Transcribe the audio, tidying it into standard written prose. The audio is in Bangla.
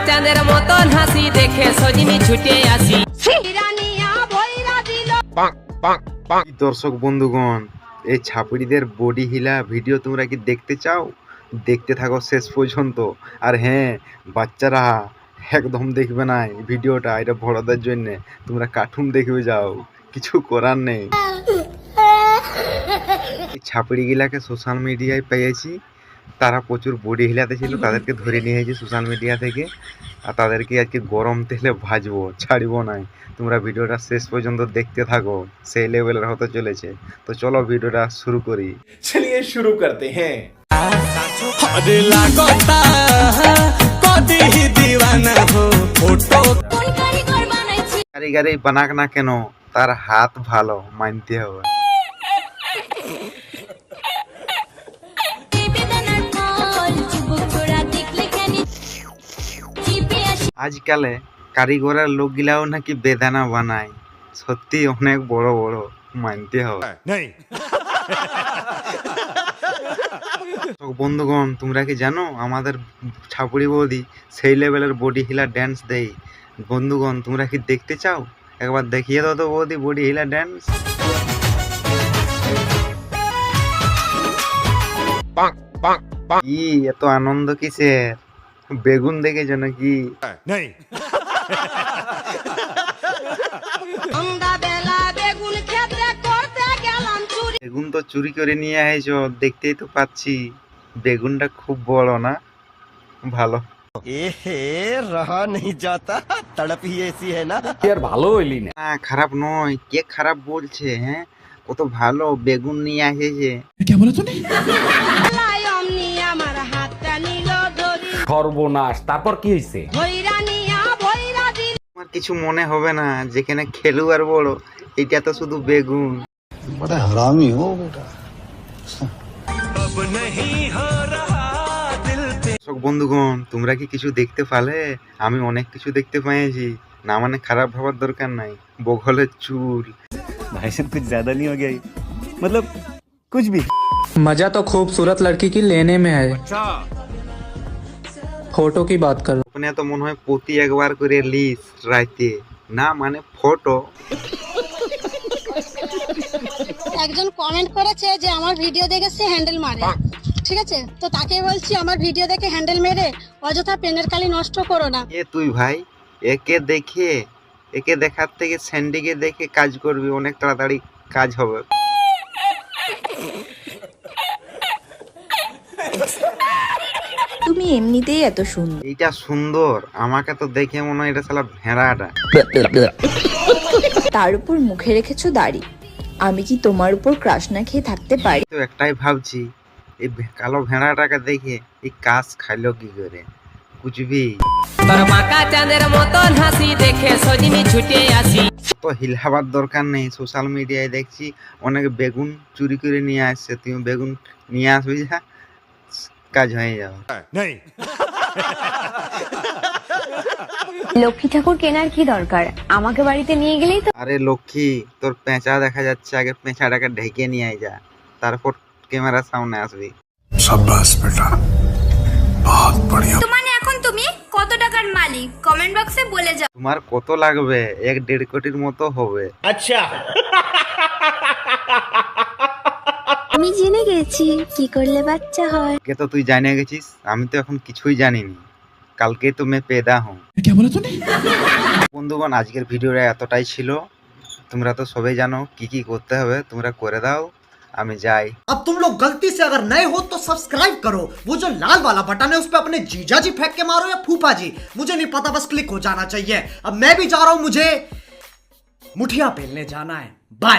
চাঁদের মতন হাসি দেখে সজনি ছুটে আসি। কি দর্শক বন্ধুগণ, এই ছাপড়িদের বডি হিলা ভিডিও তোমরা কি দেখতে চাও? দেখতে থাকো শেষ পর্যন্ত। আর হ্যাঁ, বাচ্চারা একদম দেখবে না এই ভিডিওটা, এটা বড়দের জন্য। তোমরা কার্টুন দেখবে যাও, কিছু করার নেই। এই ছাপড়িগুলাকে সোশ্যাল মিডিয়ায় পেয়েছি, তারা প্রচুর বডি হিলাতে ছিল, তাদেরকে ধরে নিয়ে এসেছি সোশ্যাল মিডিয়া থেকে। আর তাদেরকে আজকে গরম তেলে ভাজবো, ছাড়বো নাই। তোমরা ভিডিওটা শেষ পর্যন্ত দেখতে থাকো, সেই লেভেলের হতে চলেছে। তো চলো ভিডিওটা শুরু করি। चलिए शुरू करते हैं। কারিগরি বানাক না কেন, তার হাত ভালো মানতে হবে। আজকালে কারিগরের লোকগুলাও নাকি বেদানা বানায়, সত্যি অনেক বড় বড়, মানতে হবে। বন্ধুগণ, তোমরা কি জানো আমাদের ছাপুরি বৌদি সেই লেভেলের বডি হিলা ড্যান্স দেয়? বন্ধুগণ, তোমরা কি দেখতে চাও? একবার দেখিয়ে দাও তো বৌদি বডি হিলা ড্যান্স। কি এত আনন্দ কিসের? বেগুন দেখেছো নাকি? বেগুন তো চুরি করে নিয়ে এসেছো, দেখতেই তো পাচ্ছি। বেগুনটা খুব বড় না? ভালো। रहा नहीं जाता, तड़प ही ऐसी है ना। यार ভালো হইলি না। না, খারাপ নয়। কে খারাপ বলছে? হ্যাঁ, কত ভালো বেগুন নিয়ে এসেছে। সর্বনাশ, তারপর কি হইছে? আমার কিছু মনে হবে না, যেখানে খেলুয়ার বড়, এটা তো শুধু বেগুন। बड़ा हरामी हो बेटा। দর্শক বন্ধুগণ, তোমরা কি কিছু দেখতে পালে? আমি অনেক কিছু দেখতে পেয়েছি। না মানে খারাপ ভাবার দরকার নাই। বগলের চুল, भाई साहब कुछ ज्यादा नहीं हो गया ये? मतलब कुछ भी। मजा तो खूबसूरत लड़की की लेने में है। फोटो की बात करो। ওখানে তো মনে হয় প্রতি একবার করে লিস রাইতে, না মানে ফটো। একজন কমেন্ট করেছে যে আমার ভিডিও দেখে সে হ্যান্ডেল মারে, ঠিক আছে? তো তাকে বলছি আমার ভিডিও দেখে হ্যান্ডেল মেরে অযথা পেনের কালি নষ্ট করো না। এ তুই ভাই, একে দেখার থেকে স্যান্ডিকে দেখে কাজ করবি, অনেক তাড়াতাড়ি কাজ হবে। তুমি এমনিতেই এত সুন্দর। এইটা সুন্দর? আমাকে তো দেখে মনে হয় এটা শালা ভেড়াটা। তার উপর মুখে রেখেছো দাড়ি। আমি কি তোমার উপর ক্রাশ না খেয়ে থাকতে পারি? তো একটাই ভাবছি, এই কালো ভেড়াটাকে দেখে এই কাজ খাইলো কি করে? কুচবি তোর বাঁকা চাঁদের মতন হাসি দেখে সজনি ছুটে আসি। তো হিলাবার দরকার নেই। সোশ্যাল মিডিয়ায় দেখছি অনেক বেগুন চুরি করে নিয়ে আসছে। তুমি বেগুন নিয়ে আসবি, যা কাজ হয়ে যাবে। লক্ষ্মী ঠাকুর কেনার কি দরকার, আমাকে বাড়িতে নিয়ে গেলেই তো। আরে লক্ষ্মী, তোর পেঁচা দেখা যাচ্ছে, আগে পেঁচাটাকে ঢেকে নিয়ে যা, তারপর ক্যামেরার সামনে আসবি। शाबाश बेटा, बहुत बढ़िया। মানে এখন তুমি কত টাকার মালিক কমেন্ট বক্সে বলে যাও। তোমার কত লাগবে? 1-1.5 কোটির মতো হবে। अच्छा। আমি জেনে গেছি কি করলে বাচ্চা হয়। কে তো তুই জানিয়ে গেছিস, আমি তো এখন কিছুই জানিনি। কালকে তো মে পেদা হুঁ। বন্ধুগণ, আজকের ভিডিওটা এতটাই ছিল। তোমরা তো সবাই জানো কি কি করতে হবে, তোমরা করে দাও, আমি যাই। अब तुम लोग गलती से अगर नए हो तो सब्सक्राइब करो, वो जो लाल वाला बटन है उस पे अपने जीजा जी फेंक के मारो या फूफा जी, मुझे नहीं पता, बस क्लिक हो जाना चाहिए। अब मैं भी जा रहा हूं, मुझे मुठिया पेलने जाना है। बाय।